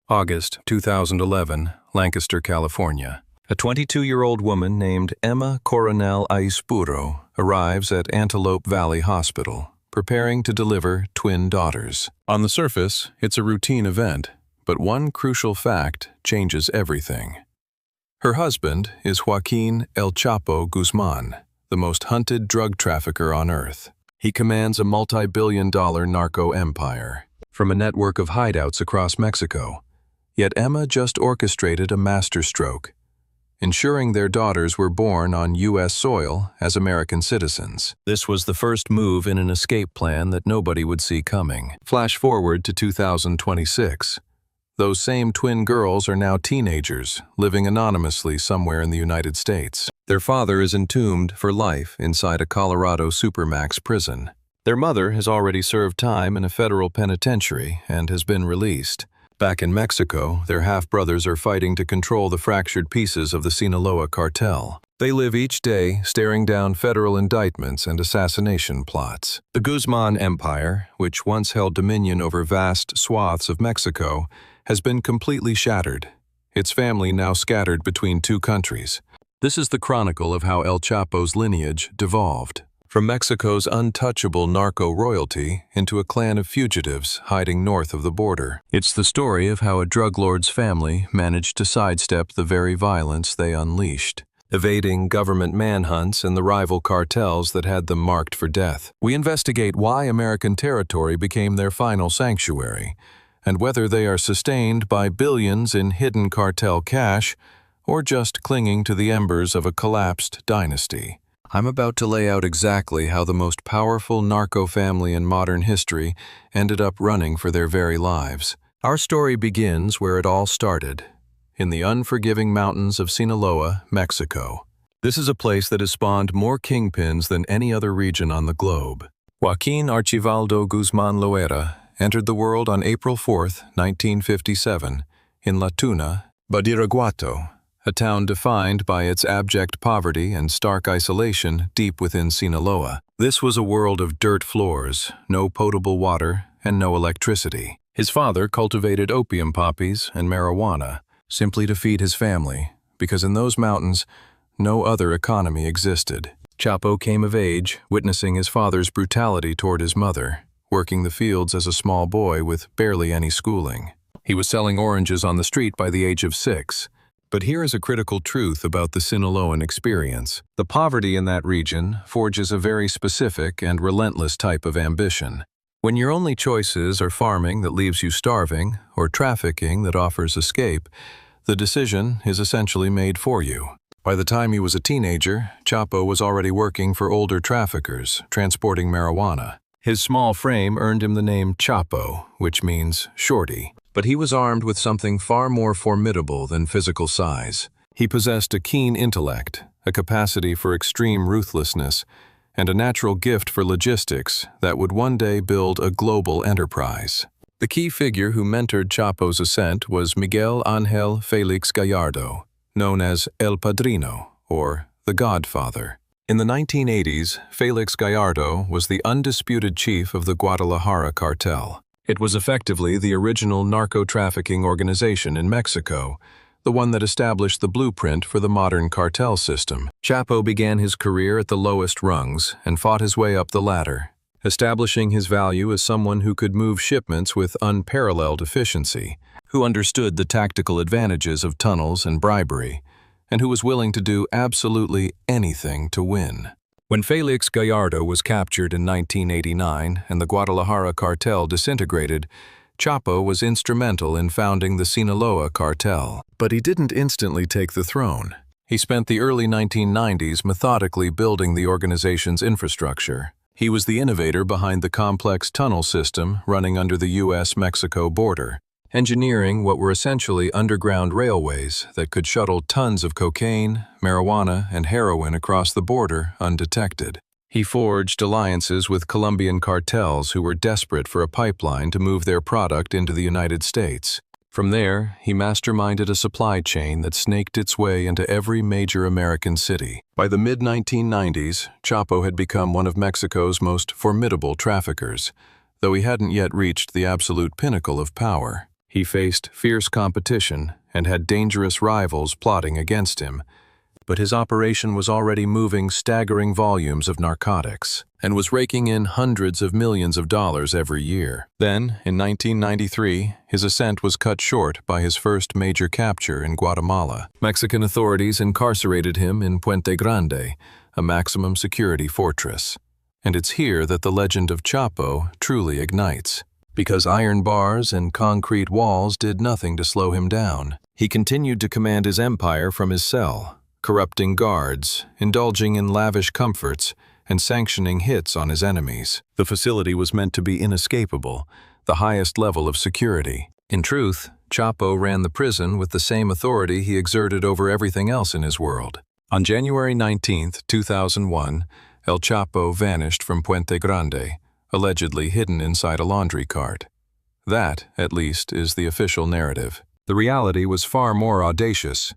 August 2011, Lancaster, California. A 22-year-old woman named Emma Coronel arrives at Antelope Valley Hospital, preparing to deliver twin daughters. On the surface, it's a routine event, but one crucial fact changes everything. Her husband is Joaquin El Chapo Guzman, the most hunted drug trafficker on Earth. He commands a multi-billion-dollar narco empire from a network of hideouts across Mexico. Yet Emma just orchestrated a masterstroke, ensuring their daughters were born on U.S. soil as American citizens. This was the first move in an escape plan that nobody would see coming. Flash forward to 2026. Those same twin girls are now teenagers, living anonymously somewhere in the United States. Their father is entombed for life inside a Colorado supermax prison. Their mother has already served time in a federal penitentiary and has been released. Back in Mexico, their half-brothers are fighting to control the fractured pieces of the Sinaloa cartel. They live each day staring down federal indictments and assassination plots. The Guzman Empire, which once held dominion over vast swaths of Mexico, has been completely shattered, its family now scattered between two countries. This is the chronicle of how El Chapo's lineage devolved, from Mexico's untouchable narco royalty into a clan of fugitives hiding north of the border. It's the story of how a drug lord's family managed to sidestep the very violence they unleashed, evading government manhunts and the rival cartels that had them marked for death. We investigate why American territory became their final sanctuary, and whether they are sustained by billions in hidden cartel cash or just clinging to the embers of a collapsed dynasty. I'm about to lay out exactly how the most powerful narco family in modern history ended up running for their very lives. Our story begins where it all started, in the unforgiving mountains of Sinaloa, Mexico. This is a place that has spawned more kingpins than any other region on the globe. Joaquin Archibaldo Guzman Loera entered the world on April 4, 1957, in La Tuna, Badiraguato, a town defined by its abject poverty and stark isolation deep within Sinaloa. This was a world of dirt floors, no potable water, and no electricity. His father cultivated opium poppies and marijuana, simply to feed his family, because in those mountains, no other economy existed. Chapo came of age, witnessing his father's brutality toward his mother, working the fields as a small boy with barely any schooling. He was selling oranges on the street by the age of 6. But here is a critical truth about the Sinaloan experience. The poverty in that region forges a very specific and relentless type of ambition. When your only choices are farming that leaves you starving or trafficking that offers escape, the decision is essentially made for you. By the time he was a teenager, Chapo was already working for older traffickers, transporting marijuana. His small frame earned him the name Chapo, which means shorty. But he was armed with something far more formidable than physical size. He possessed a keen intellect, a capacity for extreme ruthlessness, and a natural gift for logistics that would one day build a global enterprise. The key figure who mentored Chapo's ascent was Miguel Ángel Félix Gallardo, known as El Padrino, or the Godfather. In the 1980s, Félix Gallardo was the undisputed chief of the Guadalajara cartel. It was effectively the original narco-trafficking organization in Mexico, the one that established the blueprint for the modern cartel system. Chapo began his career at the lowest rungs and fought his way up the ladder, establishing his value as someone who could move shipments with unparalleled efficiency, who understood the tactical advantages of tunnels and bribery, and who was willing to do absolutely anything to win. When Félix Gallardo was captured in 1989 and the Guadalajara cartel disintegrated, Chapo was instrumental in founding the Sinaloa cartel. But he didn't instantly take the throne. He spent the early 1990s methodically building the organization's infrastructure. He was the innovator behind the complex tunnel system running under the U.S.-Mexico border, engineering what were essentially underground railways that could shuttle tons of cocaine, marijuana, and heroin across the border undetected. He forged alliances with Colombian cartels who were desperate for a pipeline to move their product into the United States. From there, he masterminded a supply chain that snaked its way into every major American city. By the mid-1990s, Chapo had become one of Mexico's most formidable traffickers, though he hadn't yet reached the absolute pinnacle of power. He He faced fierce competition and had dangerous rivals plotting against him, but his operation was already moving staggering volumes of narcotics and was raking in hundreds of millions of dollars every year. Then, in 1993, his ascent was cut short by his first major capture in Guatemala. Mexican authorities incarcerated him in Puente Grande, a maximum security fortress. And it's here that the legend of Chapo truly ignites. Because iron bars and concrete walls did nothing to slow him down. He continued to command his empire from his cell, corrupting guards, indulging in lavish comforts, and sanctioning hits on his enemies. The facility was meant to be inescapable, the highest level of security. In truth, Chapo ran the prison with the same authority he exerted over everything else in his world. On January 19, 2001, El Chapo vanished from Puente Grande, allegedly hidden inside a laundry cart. That, at least, is the official narrative. The reality was far more audacious.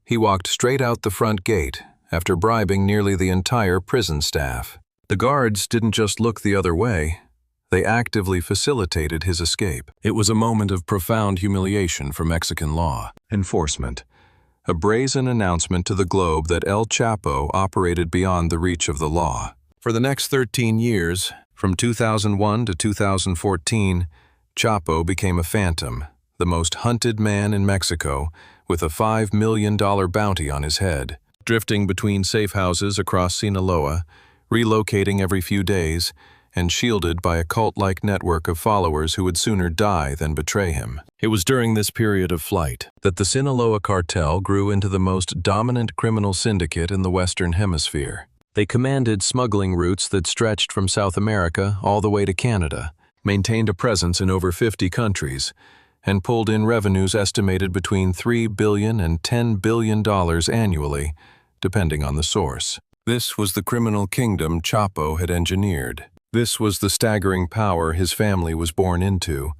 He walked straight out the front gate, after bribing nearly the entire prison staff. The guards didn't just look the other way, they actively facilitated his escape. It was a moment of profound humiliation for Mexican law enforcement, a brazen announcement to the globe that El Chapo operated beyond the reach of the law. For the next 13 years, from 2001 to 2014, Chapo became a phantom, the most hunted man in Mexico, with a $5 million bounty on his head. Drifting between safe houses across Sinaloa, relocating every few days, and shielded by a cult-like network of followers who would sooner die than betray him. It was during this period of flight that the Sinaloa Cartel grew into the most dominant criminal syndicate in the Western Hemisphere. They commanded smuggling routes that stretched from South America all the way to Canada, maintained a presence in over 50 countries, and pulled in revenues estimated between $3 billion and $10 billion annually, depending on the source. This was the criminal kingdom Chapo had engineered. This was the staggering power his family was born into,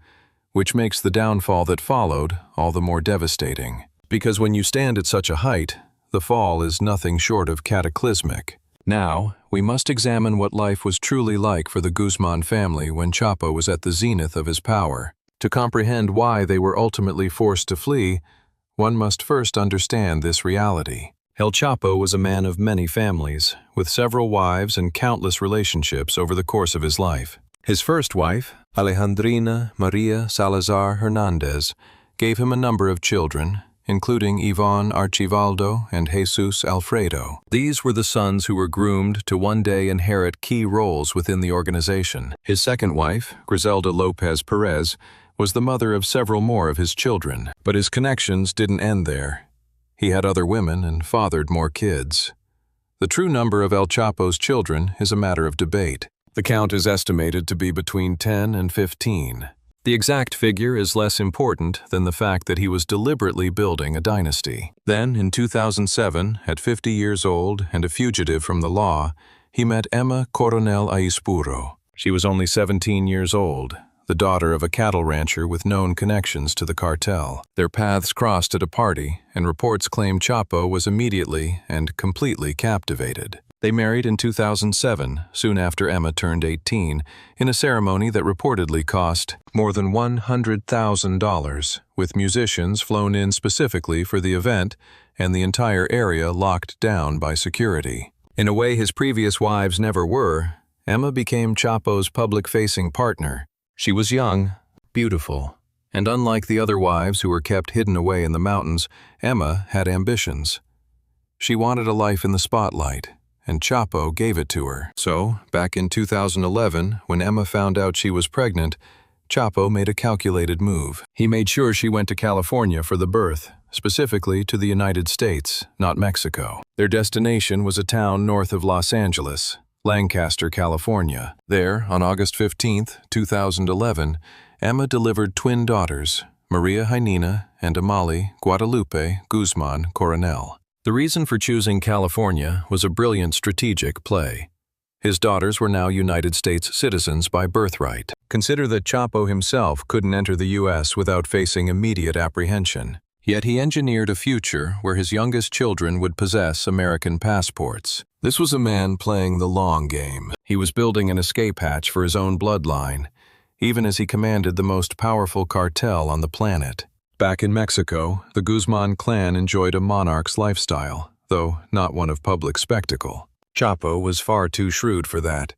which makes the downfall that followed all the more devastating. Because when you stand at such a height, the fall is nothing short of cataclysmic. Now, we must examine what life was truly like for the Guzman family when Chapo was at the zenith of his power. To comprehend why they were ultimately forced to flee, one must first understand this reality. El Chapo was a man of many families, with several wives and countless relationships over the course of his life. His first wife, Alejandrina Maria Salazar Hernandez, gave him a number of children, including Iván Archivaldo and Jesus Alfredo. These were the sons who were groomed to one day inherit key roles within the organization. His second wife, Griselda Lopez Perez, was the mother of several more of his children, but his connections didn't end there. He had other women and fathered more kids. The true number of El Chapo's children is a matter of debate. The count is estimated to be between 10 and 15. The exact figure is less important than the fact that he was deliberately building a dynasty. Then, in 2007, at 50 years old and a fugitive from the law, he met Emma Coronel Aispuro. She was only 17 years old, the daughter of a cattle rancher with known connections to the cartel. Their paths crossed at a party, and reports claim Chapo was immediately and completely captivated. They married in 2007, soon after Emma turned 18, in a ceremony that reportedly cost more than $100,000, with musicians flown in specifically for the event and the entire area locked down by security. In a way his previous wives never were, Emma became Chapo's public-facing partner. She was young, beautiful, and unlike the other wives who were kept hidden away in the mountains, Emma had ambitions. She wanted a life in the spotlight, and Chapo gave it to her. So, back in 2011, when Emma found out she was pregnant, Chapo made a calculated move. He made sure she went to California for the birth, specifically to the United States, not Mexico. Their destination was a town north of Los Angeles, Lancaster, California. There, on August 15, 2011, Emma delivered twin daughters, Maria Janina and Amalie Guadalupe Guzman Coronel. The reason for choosing California was a brilliant strategic play. His daughters were now United States citizens by birthright. Consider that Chapo himself couldn't enter the U.S. without facing immediate apprehension. Yet he engineered a future where his youngest children would possess American passports. This was a man playing the long game. He was building an escape hatch for his own bloodline, even as he commanded the most powerful cartel on the planet. Back in Mexico, the Guzman clan enjoyed a monarch's lifestyle, though not one of public spectacle. Chapo was far too shrewd for that,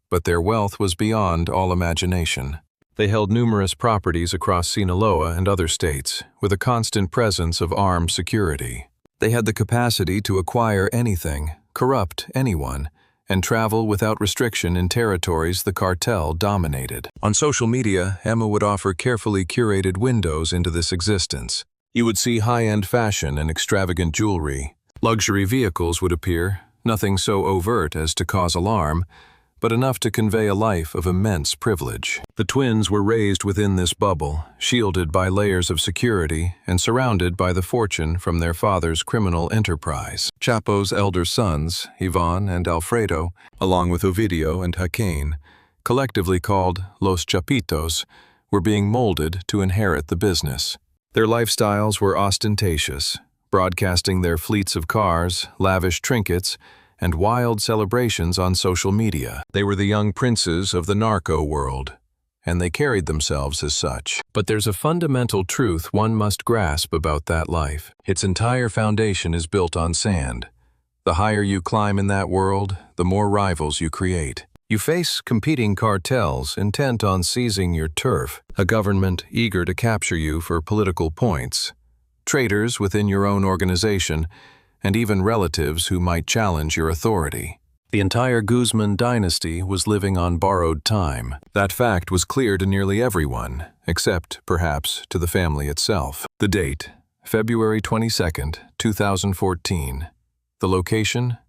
but their wealth was beyond all imagination. They held numerous properties across Sinaloa and other states, with a constant presence of armed security. They had the capacity to acquire anything, corrupt anyone, and travel without restriction in territories the cartel dominated. On social media, Emma would offer carefully curated windows into this existence. You would see high-end fashion and extravagant jewelry. Luxury vehicles would appear, nothing so overt as to cause alarm, but enough to convey a life of immense privilege. The twins were raised within this bubble, shielded by layers of security and surrounded by the fortune from their father's criminal enterprise. Chapo's elder sons, Ivan and Alfredo, along with Ovidio and Joaquin, collectively called Los Chapitos, were being molded to inherit the business. Their lifestyles were ostentatious, broadcasting their fleets of cars, lavish trinkets, and wild celebrations on social media. They were the young princes of the narco world, and they carried themselves as such. But there's a fundamental truth one must grasp about that life. Its entire foundation is built on sand. The higher you climb in that world, the more rivals you create. You face competing cartels intent on seizing your turf, a government eager to capture you for political points, traitors within your own organization, and even relatives who might challenge your authority. The entire Guzman dynasty was living on borrowed time. That fact was clear to nearly everyone, except, perhaps, to the family itself. The date, February 22nd, 2014. The location,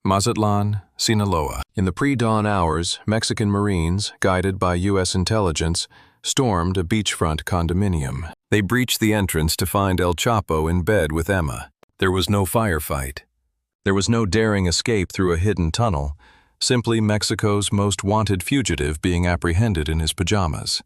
Mazatlan, Sinaloa. In the pre-dawn hours, Mexican Marines, guided by U.S. intelligence, stormed a beachfront condominium. They breached the entrance to find El Chapo in bed with Emma. There was no firefight. There was no daring escape through a hidden tunnel, simply Mexico's most wanted fugitive being apprehended in his pajamas.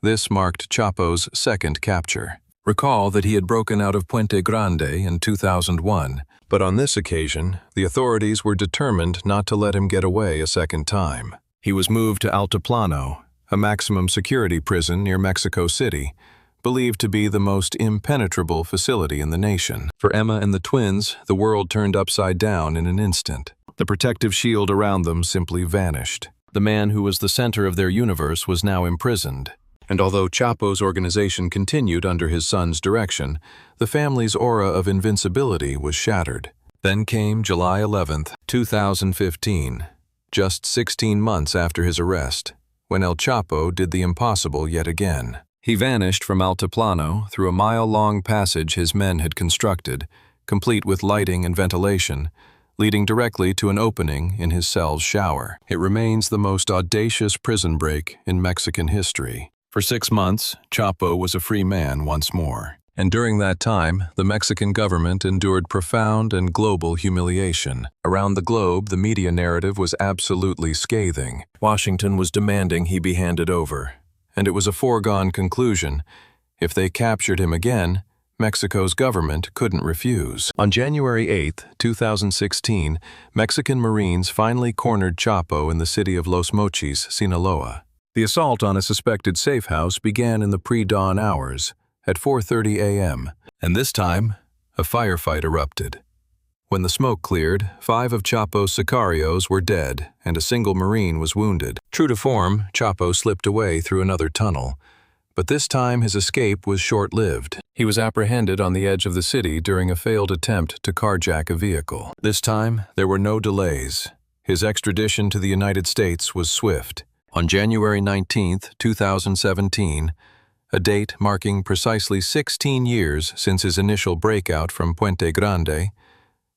This marked Chapo's second capture. Recall that he had broken out of Puente Grande in 2001, but on this occasion, the authorities were determined not to let him get away a second time. He was moved to Altiplano, a maximum security prison near Mexico City, believed to be the most impenetrable facility in the nation. For Emma and the twins, the world turned upside down in an instant. The protective shield around them simply vanished. The man who was the center of their universe was now imprisoned. And although Chapo's organization continued under his son's direction, the family's aura of invincibility was shattered. Then came July 11th, 2015, just 16 months after his arrest, when El Chapo did the impossible yet again. He vanished from Altiplano through a mile-long passage his men had constructed, complete with lighting and ventilation, leading directly to an opening in his cell's shower. It remains the most audacious prison break in Mexican history. For 6 months, Chapo was a free man once more. And during that time, the Mexican government endured profound and global humiliation. Around the globe, the media narrative was absolutely scathing. Washington was demanding he be handed over. And it was a foregone conclusion. If they captured him again, Mexico's government couldn't refuse. On January 8, 2016, Mexican Marines finally cornered Chapo in the city of Los Mochis, Sinaloa. The assault on a suspected safe house began in the pre-dawn hours, at 4:30 a.m., and this time, a firefight erupted. When the smoke cleared, 5 of Chapo's sicarios were dead, and a single Marine was wounded. True to form, Chapo slipped away through another tunnel. But this time his escape was short-lived. He was apprehended on the edge of the city during a failed attempt to carjack a vehicle. This time, there were no delays. His extradition to the United States was swift. On January 19, 2017, a date marking precisely 16 years since his initial breakout from Puente Grande,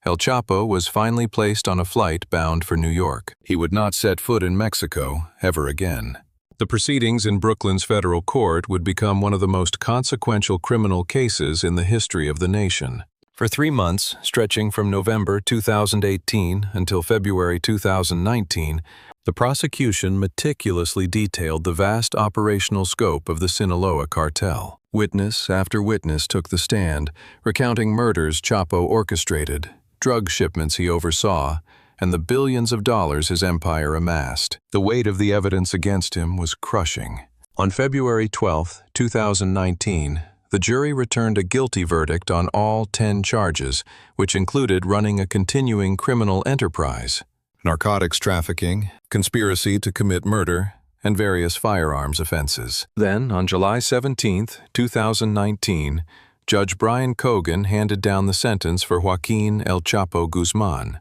El Chapo was finally placed on a flight bound for New York. He would not set foot in Mexico ever again. The proceedings in Brooklyn's federal court would become one of the most consequential criminal cases in the history of the nation. For 3 months, stretching from November 2018 until February 2019, the prosecution meticulously detailed the vast operational scope of the Sinaloa cartel. Witness after witness took the stand, recounting murders Chapo orchestrated, drug shipments he oversaw, and the billions of dollars his empire amassed. The weight of the evidence against him was crushing. On February 12, 2019, the jury returned a guilty verdict on all 10 charges, which included running a continuing criminal enterprise, narcotics trafficking, conspiracy to commit murder, and various firearms offenses. Then, on July 17, 2019, Judge Brian Cogan handed down the sentence for Joaquin El Chapo Guzman: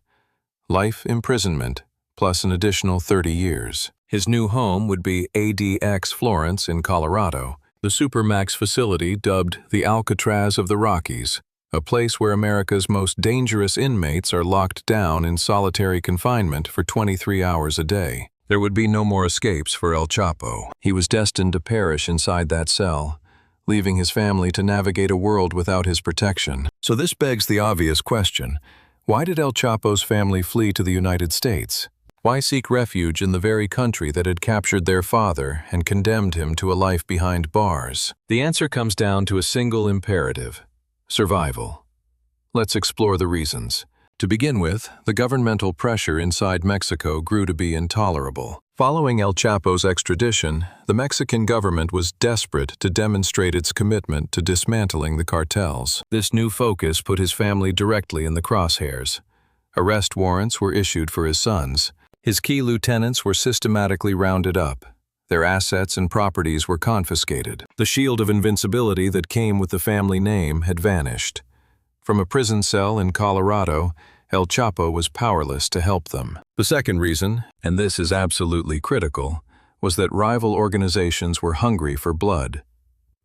life imprisonment, plus an additional 30 years. His new home would be ADX Florence in Colorado, the Supermax facility dubbed the Alcatraz of the Rockies, a place where America's most dangerous inmates are locked down in solitary confinement for 23 hours a day. There would be no more escapes for El Chapo. He was destined to perish inside that cell, leaving his family to navigate a world without his protection. So this begs the obvious question: why did El Chapo's family flee to the United States? Why seek refuge in the very country that had captured their father and condemned him to a life behind bars? The answer comes down to a single imperative: survival. Let's explore the reasons. To begin with, the governmental pressure inside Mexico grew to be intolerable. Following El Chapo's extradition, the Mexican government was desperate to demonstrate its commitment to dismantling the cartels. This new focus put his family directly in the crosshairs. Arrest warrants were issued for his sons. His key lieutenants were systematically rounded up. Their assets and properties were confiscated. The shield of invincibility that came with the family name had vanished. From a prison cell in Colorado, El Chapo was powerless to help them. The second reason, and this is absolutely critical, was that rival organizations were hungry for blood.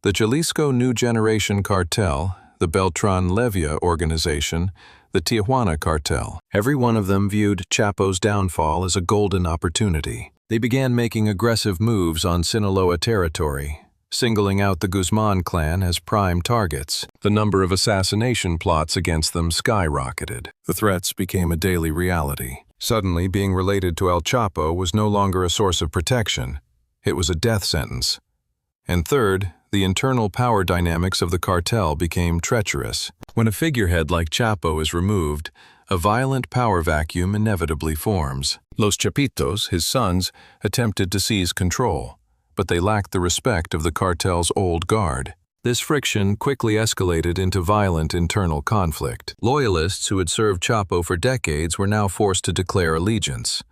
The Jalisco New Generation Cartel, the Beltran-Leyva organization, the Tijuana Cartel. Every one of them viewed Chapo's downfall as a golden opportunity. They began making aggressive moves on Sinaloa territory, singling out the Guzman clan as prime targets. The number of assassination plots against them skyrocketed. The threats became a daily reality. Suddenly, being related to El Chapo was no longer a source of protection. It was a death sentence. And third, the internal power dynamics of the cartel became treacherous. When a figurehead like Chapo is removed, a violent power vacuum inevitably forms. Los Chapitos, his sons, attempted to seize control, but they lacked the respect of the cartel's old guard. This friction quickly escalated into violent internal conflict. Loyalists who had served Chapo for decades were now forced to declare allegiance.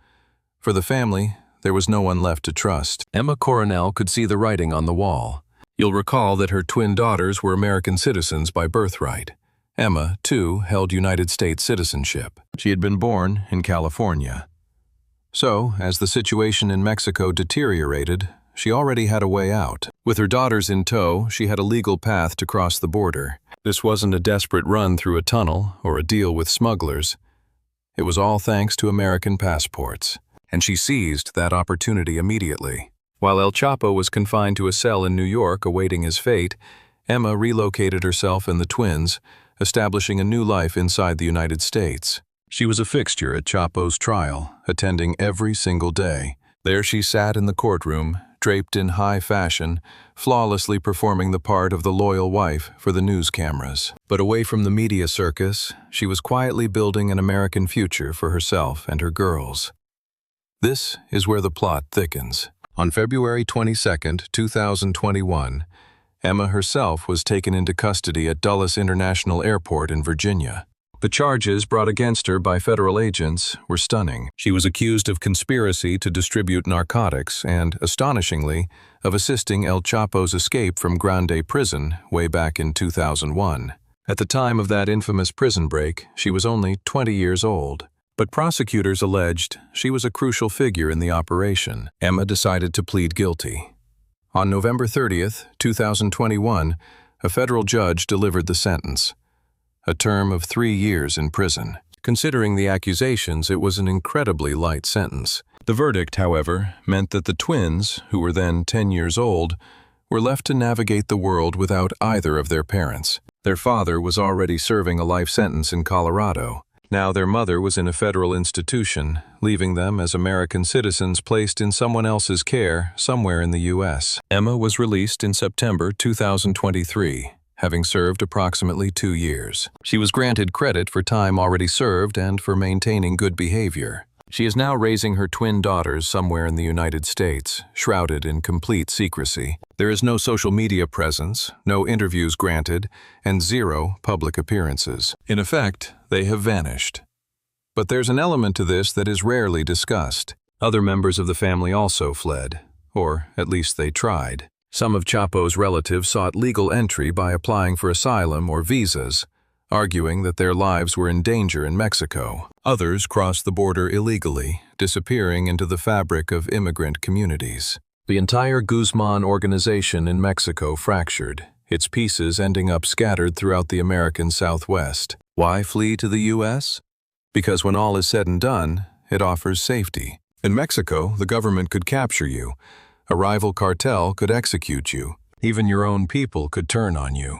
For the family, there was no one left to trust. Emma Coronel could see the writing on the wall. You'll recall that her twin daughters were American citizens by birthright. Emma, too, held United States citizenship. She had been born in California. So, as the situation in Mexico deteriorated, she already had a way out. With her daughters in tow, she had a legal path to cross the border. This wasn't a desperate run through a tunnel or a deal with smugglers. It was all thanks to American passports. And she seized that opportunity immediately. While El Chapo was confined to a cell in New York awaiting his fate, Emma relocated herself and the twins, establishing a new life inside the United States. She was a fixture at Chapo's trial, attending every single day. There she sat in the courtroom, draped in high fashion, flawlessly performing the part of the loyal wife for the news cameras. But away from the media circus, she was quietly building an American future for herself and her girls. This is where the plot thickens. On February 22, 2021, Emma herself was taken into custody at Dulles International Airport in Virginia. The charges brought against her by federal agents were stunning. She was accused of conspiracy to distribute narcotics and, astonishingly, of assisting El Chapo's escape from Grande Prison way back in 2001. At the time of that infamous prison break, she was only 20 years old. But prosecutors alleged she was a crucial figure in the operation. Emma decided to plead guilty. On November 30, 2021, a federal judge delivered the sentence: a term of 3 years in prison. Considering the accusations, it was an incredibly light sentence. The verdict, however, meant that the twins, who were then 10 years old, were left to navigate the world without either of their parents. Their father was already serving a life sentence in Colorado. Now their mother was in a federal institution, leaving them as American citizens placed in someone else's care somewhere in the U.S. Emma was released in September 2023, having served approximately 2 years. She was granted credit for time already served and for maintaining good behavior. She is now raising her twin daughters somewhere in the United States, shrouded in complete secrecy. There is no social media presence, no interviews granted, and zero public appearances. In effect, they have vanished. But there's an element to this that is rarely discussed. Other members of the family also fled, or at least they tried. Some of Chapo's relatives sought legal entry by applying for asylum or visas, arguing that their lives were in danger in Mexico. Others crossed the border illegally, disappearing into the fabric of immigrant communities. The entire Guzman organization in Mexico fractured, its pieces ending up scattered throughout the American Southwest. Why flee to the U.S.? Because when all is said and done, it offers safety. In Mexico, the government could capture you. A rival cartel could execute you. Even your own people could turn on you.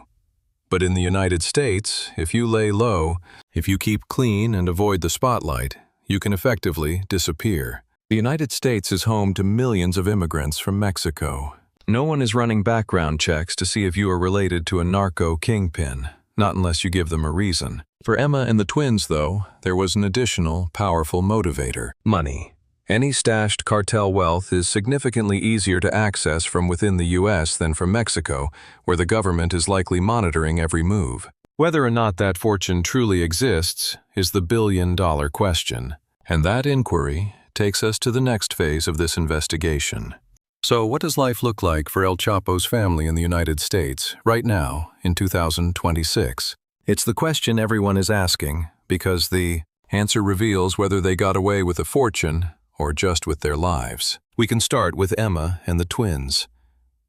But in the United States, if you lay low, if you keep clean and avoid the spotlight, you can effectively disappear. The United States is home to millions of immigrants from Mexico. No one is running background checks to see if you are related to a narco kingpin, not unless you give them a reason. For Emma and the twins, though, there was an additional, powerful motivator: money. Any stashed cartel wealth is significantly easier to access from within the U.S. than from Mexico, where the government is likely monitoring every move. Whether or not that fortune truly exists is the billion-dollar question, and that inquiry takes us to the next phase of this investigation. So what does life look like for El Chapo's family in the United States right now, in 2026? It's the question everyone is asking, because the answer reveals whether they got away with a fortune or just with their lives. We can start with Emma and the twins.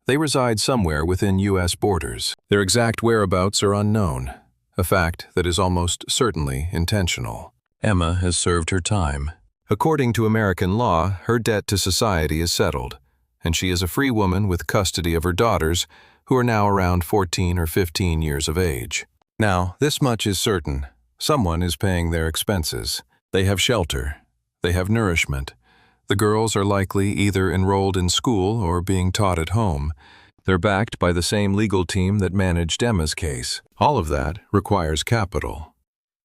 They reside somewhere within U.S. borders. Their exact whereabouts are unknown, a fact that is almost certainly intentional. Emma has served her time. According to American law, her debt to society is settled, and she is a free woman with custody of her daughters, who are now around 14 or 15 years of age. Now, this much is certain. Someone is paying their expenses. They have shelter. They have nourishment. The girls are likely either enrolled in school or being taught at home. They're backed by the same legal team that managed Emma's case. All of that requires capital.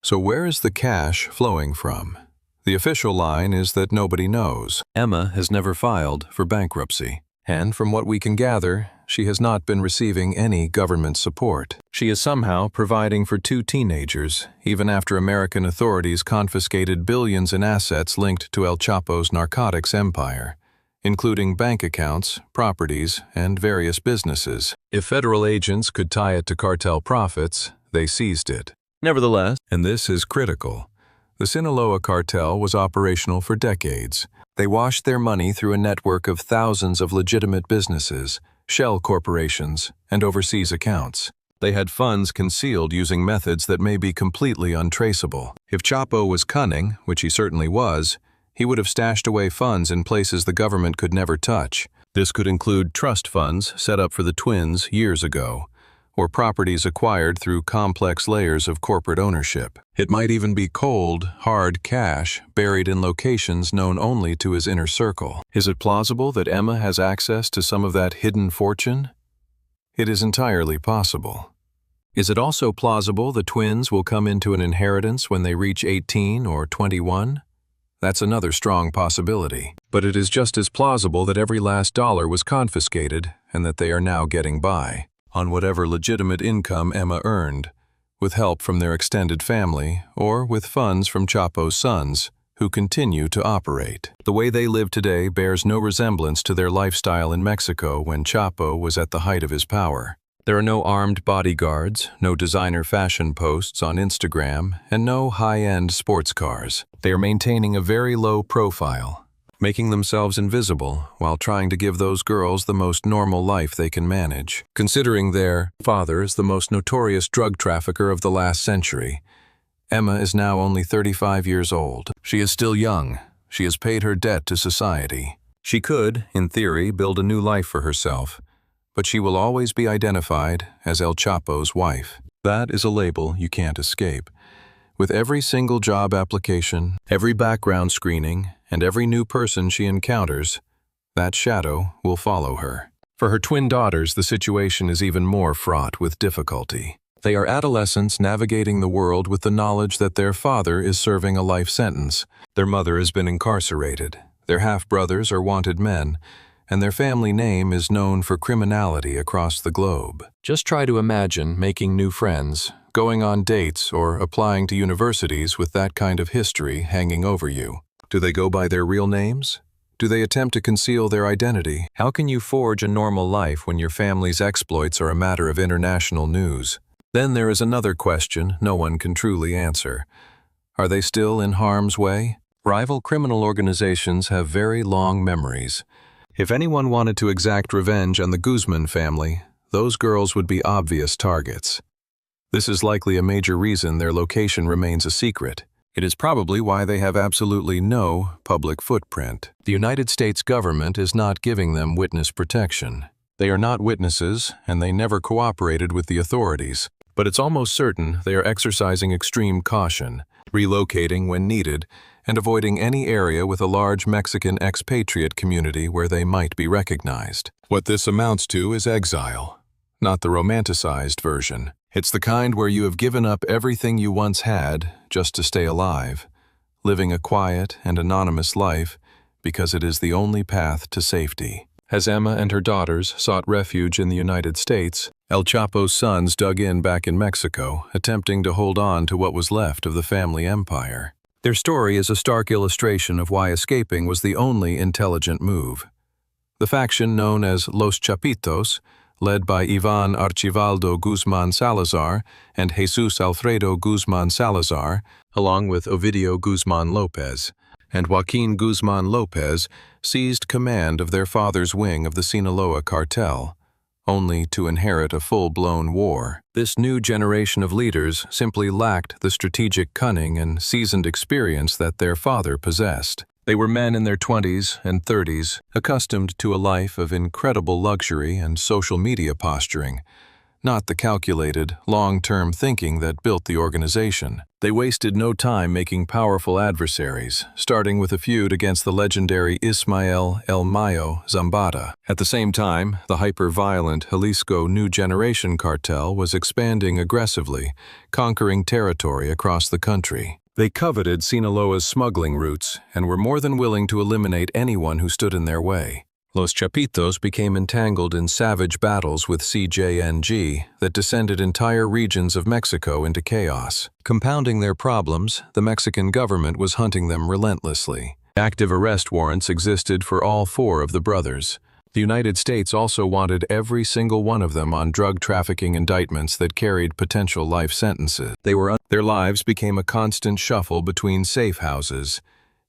So where is the cash flowing from? The official line is that nobody knows. Emma has never filed for bankruptcy. And from what we can gather, she has not been receiving any government support. She is somehow providing for two teenagers, even after American authorities confiscated billions in assets linked to El Chapo's narcotics empire, including bank accounts, properties, and various businesses. If federal agents could tie it to cartel profits, they seized it. Nevertheless, and this is critical, the Sinaloa cartel was operational for decades. They washed their money through a network of thousands of legitimate businesses, shell corporations, and overseas accounts. They had funds concealed using methods that may be completely untraceable. If Chapo was cunning, which he certainly was, he would have stashed away funds in places the government could never touch. This could include trust funds set up for the twins years ago, or properties acquired through complex layers of corporate ownership. It might even be cold, hard cash buried in locations known only to his inner circle. Is it plausible that Emma has access to some of that hidden fortune? It is entirely possible. Is it also plausible the twins will come into an inheritance when they reach 18 or 21? That's another strong possibility. But it is just as plausible that every last dollar was confiscated and that they are now getting by on whatever legitimate income Emma earned, with help from their extended family or with funds from Chapo's sons, who continue to operate. The way they live today bears no resemblance to their lifestyle in Mexico when Chapo was at the height of his power. There are no armed bodyguards, no designer fashion posts on Instagram, and no high-end sports cars. They are maintaining a very low profile, making themselves invisible while trying to give those girls the most normal life they can manage. Considering their father is the most notorious drug trafficker of the last century, Emma is now only 35 years old. She is still young. She has paid her debt to society. She could, in theory, build a new life for herself, but she will always be identified as El Chapo's wife. That is a label you can't escape. With every single job application, every background screening, and every new person she encounters, that shadow will follow her. For her twin daughters, the situation is even more fraught with difficulty. They are adolescents navigating the world with the knowledge that their father is serving a life sentence. Their mother has been incarcerated. Their half-brothers are wanted men, and their family name is known for criminality across the globe. Just try to imagine making new friends, going on dates, or applying to universities with that kind of history hanging over you. Do they go by their real names? Do they attempt to conceal their identity? How can you forge a normal life when your family's exploits are a matter of international news? Then there is another question no one can truly answer. Are they still in harm's way? Rival criminal organizations have very long memories. If anyone wanted to exact revenge on the Guzman family, those girls would be obvious targets. This is likely a major reason their location remains a secret. It is probably why they have absolutely no public footprint. The United States government is not giving them witness protection. They are not witnesses, and they never cooperated with the authorities. But it's almost certain they are exercising extreme caution, relocating when needed, and avoiding any area with a large Mexican expatriate community where they might be recognized. What this amounts to is exile, not the romanticized version. It's the kind where you have given up everything you once had just to stay alive, living a quiet and anonymous life because it is the only path to safety. As Emma and her daughters sought refuge in the United States, El Chapo's sons dug in back in Mexico, attempting to hold on to what was left of the family empire. Their story is a stark illustration of why escaping was the only intelligent move. The faction known as Los Chapitos, led by Ivan Archivaldo Guzman Salazar and Jesus Alfredo Guzman Salazar, along with Ovidio Guzman Lopez and Joaquin Guzman Lopez, seized command of their father's wing of the Sinaloa Cartel, only to inherit a full-blown war. This new generation of leaders simply lacked the strategic cunning and seasoned experience that their father possessed. They were men in their 20s and 30s, accustomed to a life of incredible luxury and social media posturing, not the calculated, long-term thinking that built the organization. They wasted no time making powerful adversaries, starting with a feud against the legendary Ismael El Mayo Zambada. At the same time, the hyper-violent Jalisco New Generation Cartel was expanding aggressively, conquering territory across the country. They coveted Sinaloa's smuggling routes and were more than willing to eliminate anyone who stood in their way. Los Chapitos became entangled in savage battles with CJNG that descended entire regions of Mexico into chaos. Compounding their problems, the Mexican government was hunting them relentlessly. Active arrest warrants existed for all four of the brothers. The United States also wanted every single one of them on drug trafficking indictments that carried potential life sentences. Their lives became a constant shuffle between safe houses,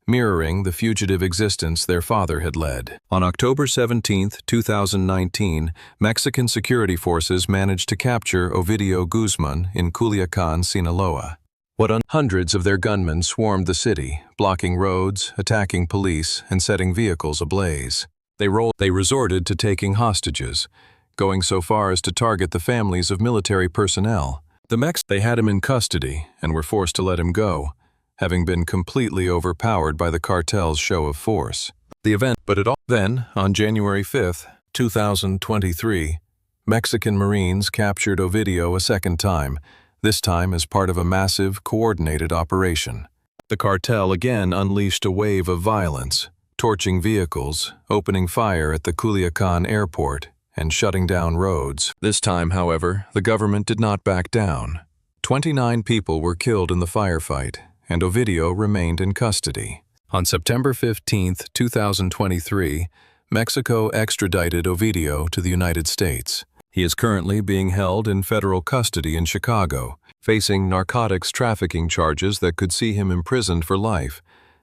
mirroring the fugitive existence their father had led. On October 17, 2019, Mexican security forces managed to capture Ovidio Guzman in Culiacan, Sinaloa. Hundreds of their gunmen swarmed the city, blocking roads, attacking police, and setting vehicles ablaze. They resorted to taking hostages, going so far as to target the families of military personnel. They had him in custody and were forced to let him go, having been completely overpowered by the cartel's show of force. Then, on January 5, 2023, Mexican Marines captured Ovidio a second time, this time as part of a massive, coordinated operation. The cartel again unleashed a wave of violence, torching vehicles, opening fire at the Culiacan airport, and shutting down roads. This time, however, the government did not back down. 29 people were killed in the firefight, and Ovidio remained in custody. On September 15, 2023, Mexico extradited Ovidio to the United States. He is currently being held in federal custody in Chicago, facing narcotics trafficking charges that could see him imprisoned for life,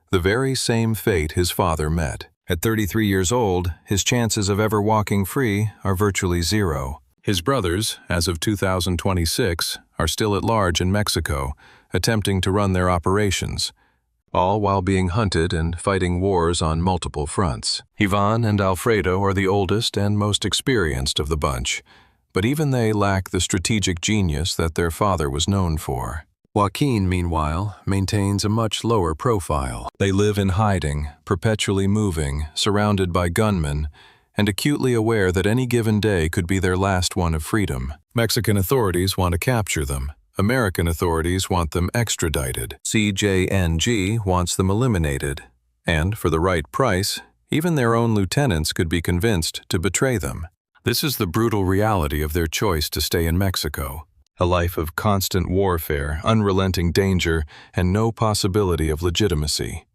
the very same fate his father met. At 33 years old, his chances of ever walking free are virtually zero. His brothers, as of 2026, are still at large in Mexico, attempting to run their operations, all while being hunted and fighting wars on multiple fronts. Ivan and Alfredo are the oldest and most experienced of the bunch, but even they lack the strategic genius that their father was known for. Joaquin, meanwhile, maintains a much lower profile. They live in hiding, perpetually moving, surrounded by gunmen, and acutely aware that any given day could be their last one of freedom. Mexican authorities want to capture them. American authorities want them extradited. CJNG wants them eliminated. And, for the right price, even their own lieutenants could be convinced to betray them. This is the brutal reality of their choice to stay in Mexico. A life of constant warfare, unrelenting danger, and no possibility of legitimacy.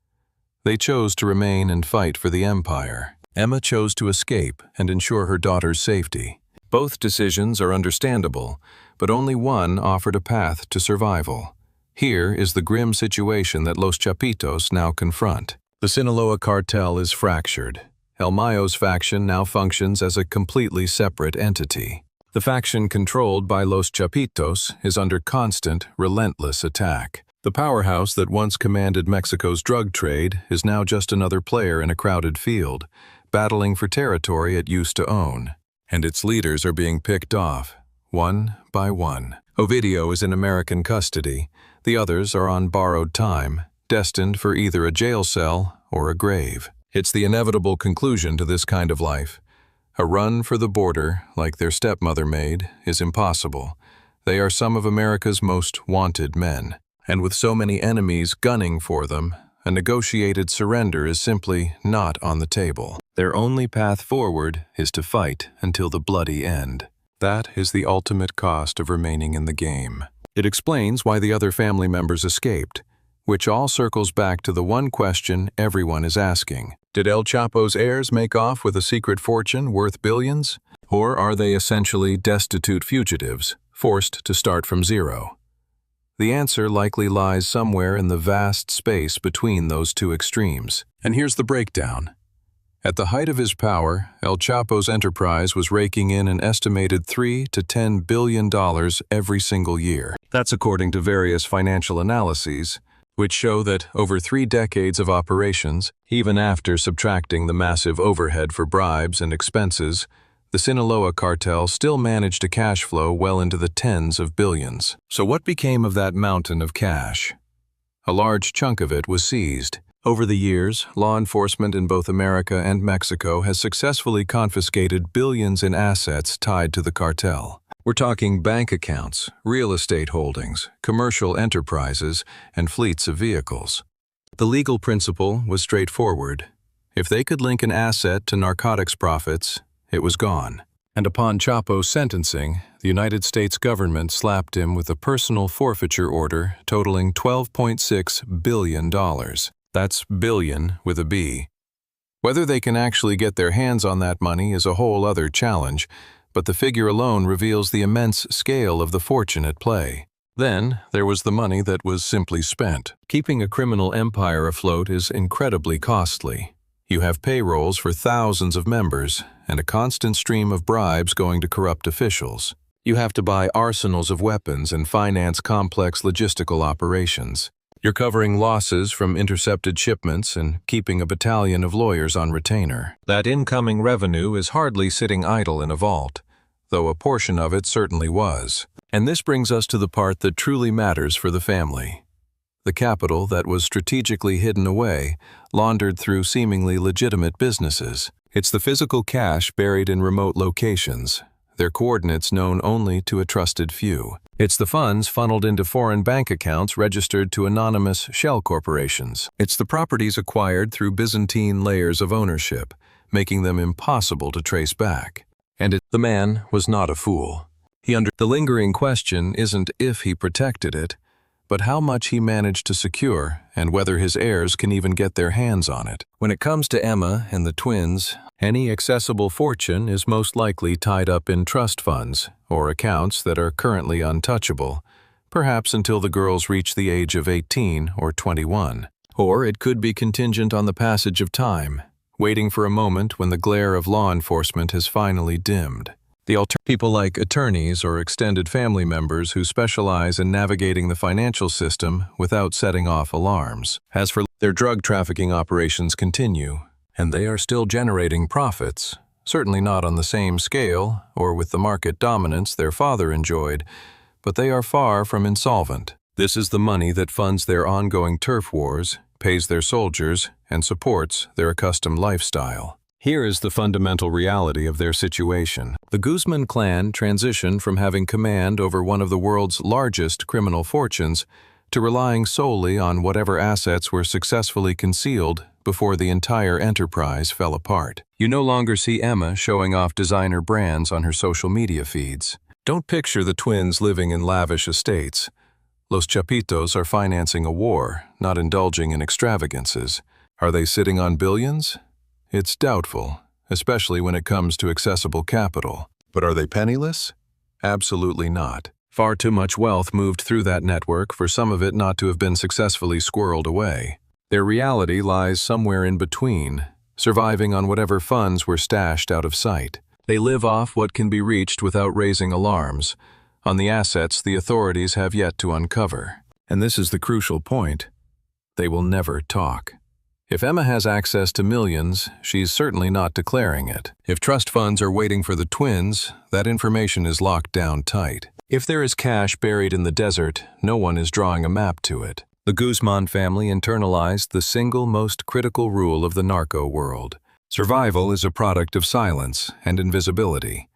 They chose to remain and fight for the empire. Emma chose to escape and ensure her daughter's safety. Both decisions are understandable, but only one offered a path to survival. Here is the grim situation that Los Chapitos now confront. The Sinaloa cartel is fractured. El Mayo's faction now functions as a completely separate entity. The faction controlled by Los Chapitos is under constant, relentless attack. The powerhouse that once commanded Mexico's drug trade is now just another player in a crowded field, battling for territory it used to own. And its leaders are being picked off, one by one. Ovidio is in American custody. The others are on borrowed time, destined for either a jail cell or a grave. It's the inevitable conclusion to this kind of life. A run for the border, like their stepmother made, is impossible. They are some of America's most wanted men. And with so many enemies gunning for them, a negotiated surrender is simply not on the table. Their only path forward is to fight until the bloody end. That is the ultimate cost of remaining in the game. It explains why the other family members escaped, which all circles back to the one question everyone is asking. Did El Chapo's heirs make off with a secret fortune worth billions? Or are they essentially destitute fugitives, forced to start from zero? The answer likely lies somewhere in the vast space between those two extremes. And here's the breakdown. At the height of his power, El Chapo's enterprise was raking in an estimated $3 to $10 billion every single year. That's according to various financial analyses, which show that over 3 decades of operations, even after subtracting the massive overhead for bribes and expenses, the Sinaloa cartel still managed a cash flow well into the tens of billions. So what became of that mountain of cash? A large chunk of it was seized. Over the years, law enforcement in both America and Mexico has successfully confiscated billions in assets tied to the cartel. We're talking bank accounts, real estate holdings, commercial enterprises, and fleets of vehicles. The legal principle was straightforward. If they could link an asset to narcotics profits, it was gone. And upon Chapo's sentencing, the United States government slapped him with a personal forfeiture order totaling $12.6 billion. That's billion with a B. Whether they can actually get their hands on that money is a whole other challenge, but the figure alone reveals the immense scale of the fortune at play. Then, there was the money that was simply spent. Keeping a criminal empire afloat is incredibly costly. You have payrolls for thousands of members, and a constant stream of bribes going to corrupt officials. You have to buy arsenals of weapons and finance complex logistical operations. You're covering losses from intercepted shipments and keeping a battalion of lawyers on retainer. That incoming revenue is hardly sitting idle in a vault, though a portion of it certainly was. And this brings us to the part that truly matters for the family. The capital that was strategically hidden away, laundered through seemingly legitimate businesses. It's the physical cash buried in remote locations, their coordinates known only to a trusted few. It's the funds funneled into foreign bank accounts registered to anonymous shell corporations. It's the properties acquired through Byzantine layers of ownership, making them impossible to trace back. And the man was not a fool. The lingering question isn't if he protected it, but how much he managed to secure and whether his heirs can even get their hands on it. When it comes to Emma and the twins, any accessible fortune is most likely tied up in trust funds or accounts that are currently untouchable, perhaps until the girls reach the age of 18 or 21. Or it could be contingent on the passage of time, waiting for a moment when the glare of law enforcement has finally dimmed. People like attorneys or extended family members who specialize in navigating the financial system without setting off alarms. As for their drug trafficking operations continue, and they are still generating profits, certainly not on the same scale or with the market dominance their father enjoyed, but they are far from insolvent. This is the money that funds their ongoing turf wars, pays their soldiers, and supports their accustomed lifestyle. Here is the fundamental reality of their situation. The Guzman clan transitioned from having command over one of the world's largest criminal fortunes to relying solely on whatever assets were successfully concealed before the entire enterprise fell apart. You no longer see Emma showing off designer brands on her social media feeds. Don't picture the twins living in lavish estates. Los Chapitos are financing a war, not indulging in extravagances. Are they sitting on billions? It's doubtful, especially when it comes to accessible capital. But are they penniless? Absolutely not. Far too much wealth moved through that network for some of it not to have been successfully squirreled away. Their reality lies somewhere in between, surviving on whatever funds were stashed out of sight. They live off what can be reached without raising alarms, on the assets the authorities have yet to uncover. And this is the crucial point. They will never talk. If Emma has access to millions, she's certainly not declaring it. If trust funds are waiting for the twins, that information is locked down tight. If there is cash buried in the desert, no one is drawing a map to it. The Guzman family internalized the single most critical rule of the narco world. Survival is a product of silence and invisibility.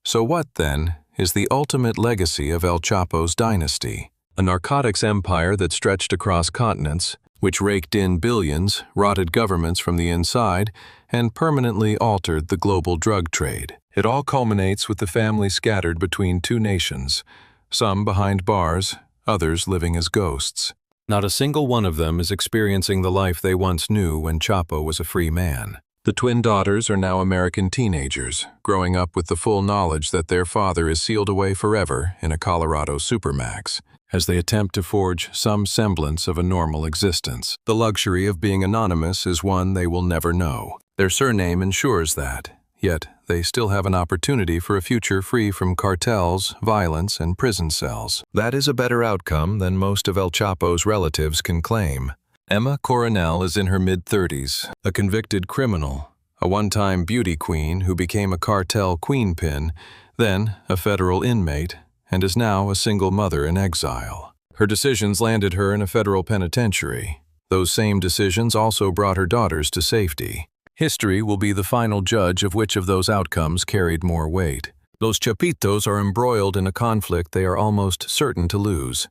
So what, then, is the ultimate legacy of El Chapo's dynasty? A narcotics empire that stretched across continents, which raked in billions, rotted governments from the inside, and permanently altered the global drug trade. It all culminates with the family scattered between two nations, some behind bars, others living as ghosts. Not a single one of them is experiencing the life they once knew when Chapo was a free man. The twin daughters are now American teenagers, growing up with the full knowledge that their father is sealed away forever in a Colorado supermax, as they attempt to forge some semblance of a normal existence. The luxury of being anonymous is one they will never know. Their surname ensures that, yet they still have an opportunity for a future free from cartels, violence, and prison cells. That is a better outcome than most of El Chapo's relatives can claim. Emma Coronel is in her mid-30s, a convicted criminal, a one-time beauty queen who became a cartel queenpin, then a federal inmate, and is now a single mother in exile. Her decisions landed her in a federal penitentiary. Those same decisions also brought her daughters to safety. History will be the final judge of which of those outcomes carried more weight. Los Chapitos are embroiled in a conflict they are almost certain to lose.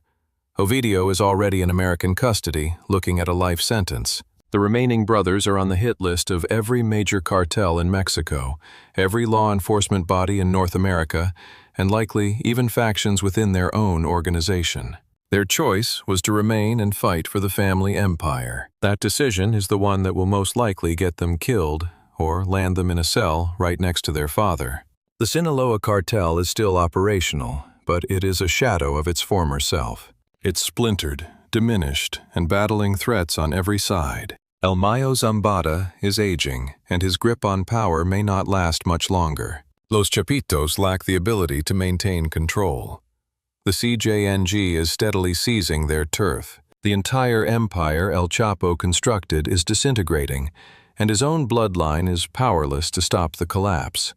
Ovidio is already in American custody, looking at a life sentence. The remaining brothers are on the hit list of every major cartel in Mexico, every law enforcement body in North America, and likely even factions within their own organization. Their choice was to remain and fight for the family empire. That decision is the one that will most likely get them killed or land them in a cell right next to their father. The Sinaloa cartel is still operational, but it is a shadow of its former self. It's splintered, diminished, and battling threats on every side. El Mayo Zambada is aging, and his grip on power may not last much longer. Los Chapitos lack the ability to maintain control. The CJNG is steadily seizing their turf. The entire empire El Chapo constructed is disintegrating, and his own bloodline is powerless to stop the collapse.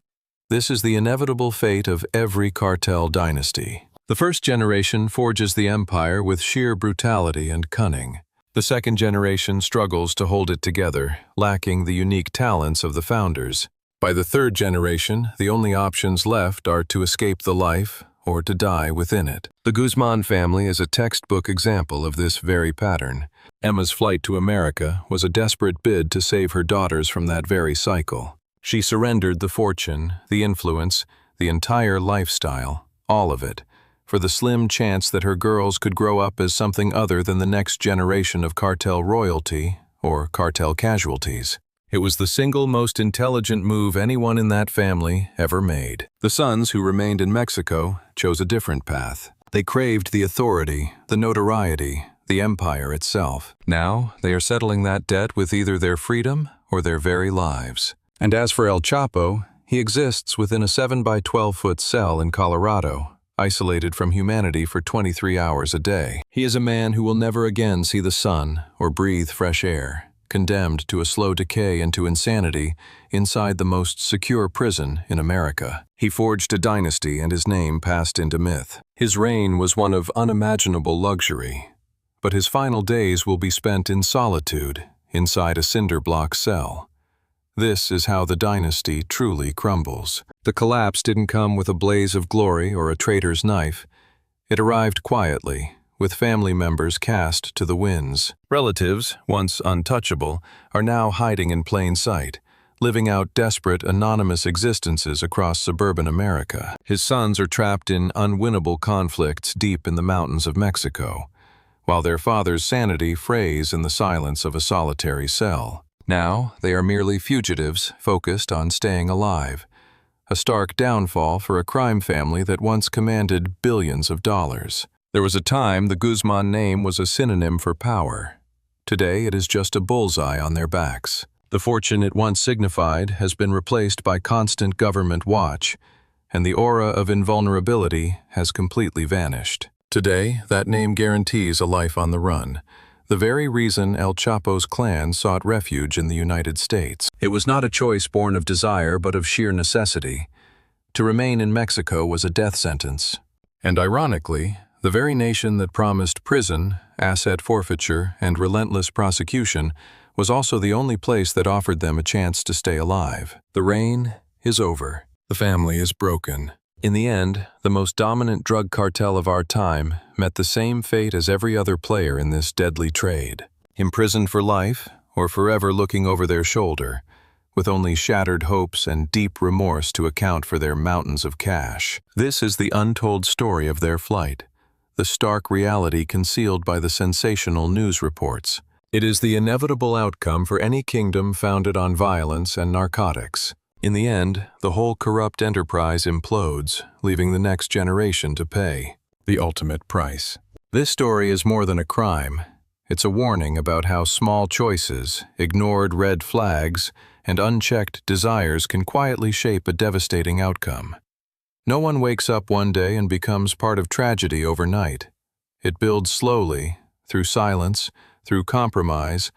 This is the inevitable fate of every cartel dynasty. The first generation forges the empire with sheer brutality and cunning. The second generation struggles to hold it together, lacking the unique talents of the founders. By the third generation, the only options left are to escape the life or to die within it. The Guzman family is a textbook example of this very pattern. Emma's flight to America was a desperate bid to save her daughters from that very cycle. She surrendered the fortune, the influence, the entire lifestyle, all of it, for the slim chance that her girls could grow up as something other than the next generation of cartel royalty or cartel casualties. It was the single most intelligent move anyone in that family ever made. The sons who remained in Mexico chose a different path. They craved the authority, the notoriety, the empire itself. Now, they are settling that debt with either their freedom or their very lives. And as for El Chapo, he exists within a 7 by 12-foot cell in Colorado, isolated from humanity for 23 hours a day. He is a man who will never again see the sun or breathe fresh air, condemned to a slow decay and to insanity inside the most secure prison in America. He forged a dynasty and his name passed into myth. His reign was one of unimaginable luxury, but his final days will be spent in solitude inside a cinder block cell. This is how the dynasty truly crumbles. The collapse didn't come with a blaze of glory or a traitor's knife. It arrived quietly, with family members cast to the winds. Relatives, once untouchable, are now hiding in plain sight, living out desperate, anonymous existences across suburban America. His sons are trapped in unwinnable conflicts deep in the mountains of Mexico, while their father's sanity frays in the silence of a solitary cell. Now, they are merely fugitives focused on staying alive. A stark downfall for a crime family that once commanded billions of dollars. There was a time the Guzman name was a synonym for power. Today, it is just a bullseye on their backs. The fortune it once signified has been replaced by constant government watch, and the aura of invulnerability has completely vanished. Today, that name guarantees a life on the run. The very reason El Chapo's clan sought refuge in the United States. It was not a choice born of desire but of sheer necessity. To remain in Mexico was a death sentence. And ironically, the very nation that promised prison, asset forfeiture, and relentless prosecution was also the only place that offered them a chance to stay alive. The reign is over. The family is broken. In the end, the most dominant drug cartel of our time met the same fate as every other player in this deadly trade. Imprisoned for life, or forever looking over their shoulder, with only shattered hopes and deep remorse to account for their mountains of cash. This is the untold story of their flight, the stark reality concealed by the sensational news reports. It is the inevitable outcome for any kingdom founded on violence and narcotics. In the end, the whole corrupt enterprise implodes, leaving the next generation to pay the ultimate price. This story is more than a crime. It's a warning about how small choices, ignored red flags, and unchecked desires can quietly shape a devastating outcome. No one wakes up one day and becomes part of tragedy overnight. It builds slowly, through silence, through compromise,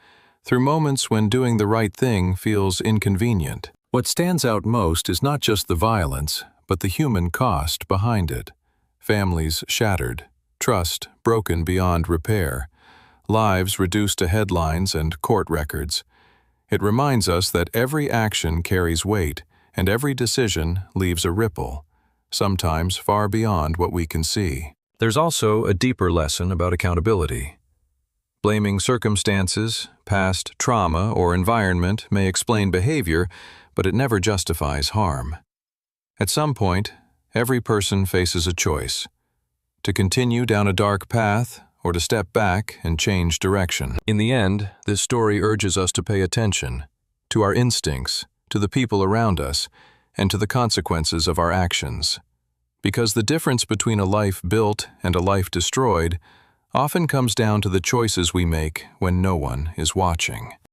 through moments when doing the right thing feels inconvenient. What stands out most is not just the violence, but the human cost behind it. Families shattered, trust broken beyond repair, lives reduced to headlines and court records. It reminds us that every action carries weight, and every decision leaves a ripple, sometimes far beyond what we can see. There's also a deeper lesson about accountability. Blaming circumstances, past trauma, or environment may explain behavior, but it never justifies harm. At some point, every person faces a choice: to continue down a dark path or to step back and change direction. In the end, this story urges us to pay attention to our instincts, to the people around us, and to the consequences of our actions. Because the difference between a life built and a life destroyed often comes down to the choices we make when no one is watching.